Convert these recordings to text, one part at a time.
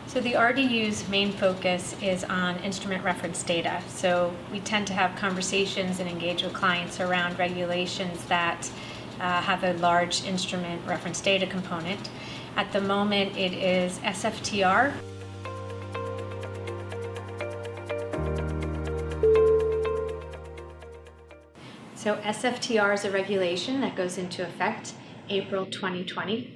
So the RDU's main focus is on instrument reference data. So we tend to have conversations and engage with clients around regulations that have a large instrument reference data component. At the moment, it is SFTR. So SFTR is a regulation that goes into effect April 2020.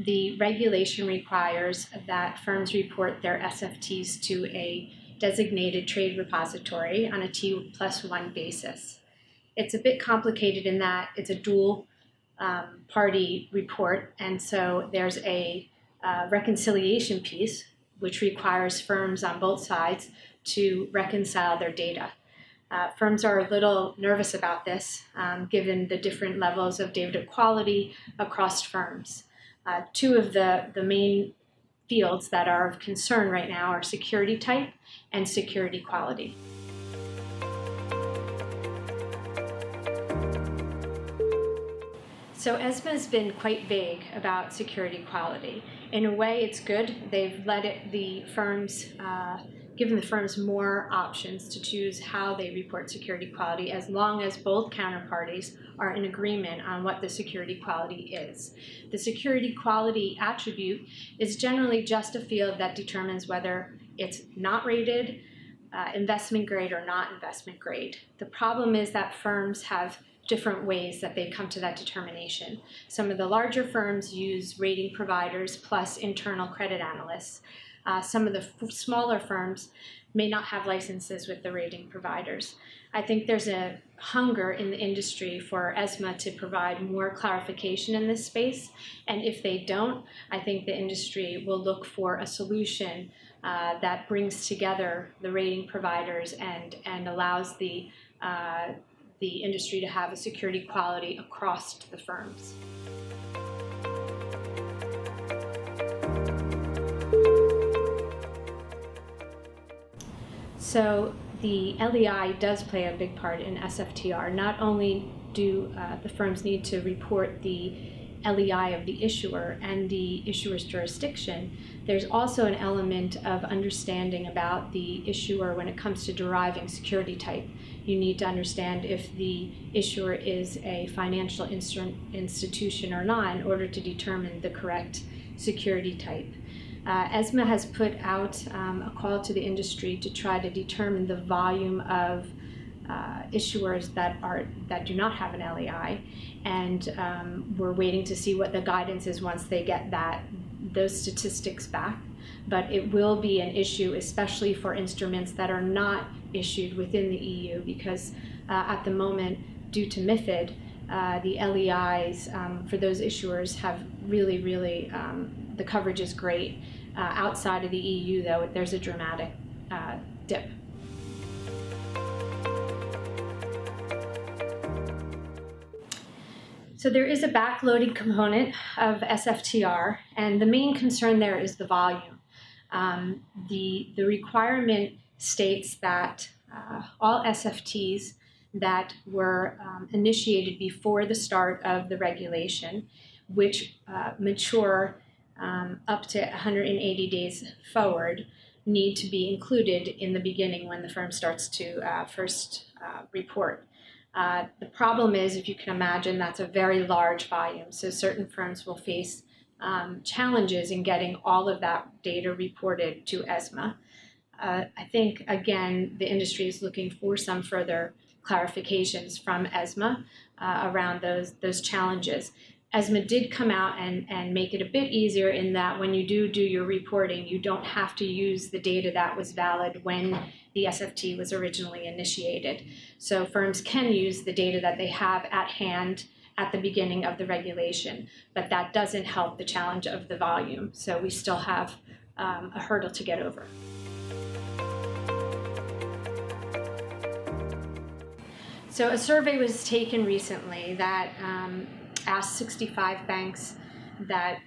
The regulation requires that firms report their SFTs to a designated trade repository on a T+1 basis. It's a bit complicated in that it's a dual party report, and so there's a reconciliation piece which requires firms on both sides to reconcile their data. Firms are a little nervous about this given the different levels of data quality across firms. Two of the main fields that are of concern right now are security type and security quality. So ESMA has been quite vague about security quality. In a way, it's good. They've let the firms, given the firms more options to choose how they report security quality, as long as both counterparties are in agreement on what the security quality is. The security quality attribute is generally just a field that determines whether it's not rated, investment grade or not investment grade. The problem is that firms have different ways that they come to that determination. Some of the larger firms use rating providers plus internal credit analysts. Some of the smaller firms may not have licenses with the rating providers. I think there's a hunger in the industry for ESMA to provide more clarification in this space, and if they don't, I think the industry will look for a solution that brings together the rating providers and allows the industry to have a security quality across the firms. So the LEI does play a big part in SFTR. Not only do the firms need to report the LEI of the issuer and the issuer's jurisdiction, there's also an element of understanding about the issuer when it comes to deriving security type. You need to understand if the issuer is a financial institution or not in order to determine the correct security type. ESMA has put out a call to the industry to try to determine the volume of issuers that do not have an LEI, and we're waiting to see what the guidance is once they get those statistics back. But it will be an issue, especially for instruments that are not issued within the EU, because at the moment, due to MiFID, the LEIs for those issuers have really, the coverage is great. Outside of the EU, though, there's a dramatic dip. So there is a backloading component of SFTR, and the main concern there is the volume. The requirement states that all SFTs that were initiated before the start of the regulation, which mature up to 180 days forward, need to be included in the beginning when the firm starts to first report. The problem is, if you can imagine, that's a very large volume, so certain firms will face challenges in getting all of that data reported to ESMA. I think, again, the industry is looking for some further clarifications from ESMA around those challenges. ESMA did come out and make it a bit easier in that when you do your reporting, you don't have to use the data that was valid when the SFT was originally initiated. So firms can use the data that they have at hand at the beginning of the regulation, but that doesn't help the challenge of the volume. So we still have a hurdle to get over. So a survey was taken recently that asked 65 banks that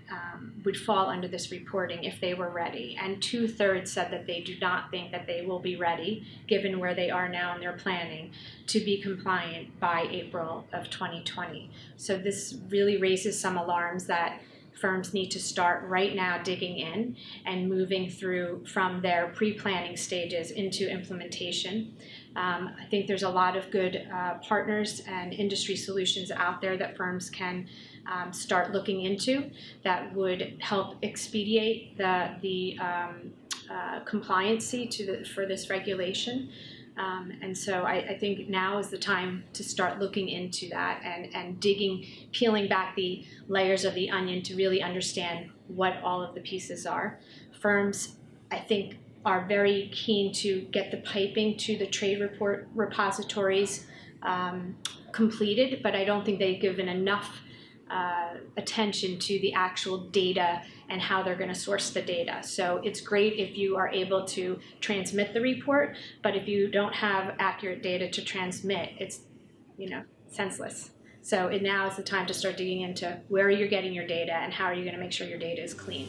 would fall under this reporting if they were ready, and 2/3 said that they do not think that they will be ready, given where they are now in their planning, to be compliant by April of 2020. So this really raises some alarms that firms need to start right now digging in and moving through from their pre-planning stages into implementation. I think there's a lot of good partners and industry solutions out there that firms can start looking into that would help expedite the compliancy for this regulation. And so I think now is the time to start looking into that and peeling back the layers of the onion to really understand what all of the pieces are. Firms, I think, are very keen to get the piping to the trade report repositories completed, but I don't think they've given enough attention to the actual data and how they're going to source the data. So it's great if you are able to transmit the report, but if you don't have accurate data to transmit, it's senseless. So now is the time to start digging into where you're getting your data and how are you going to make sure your data is clean.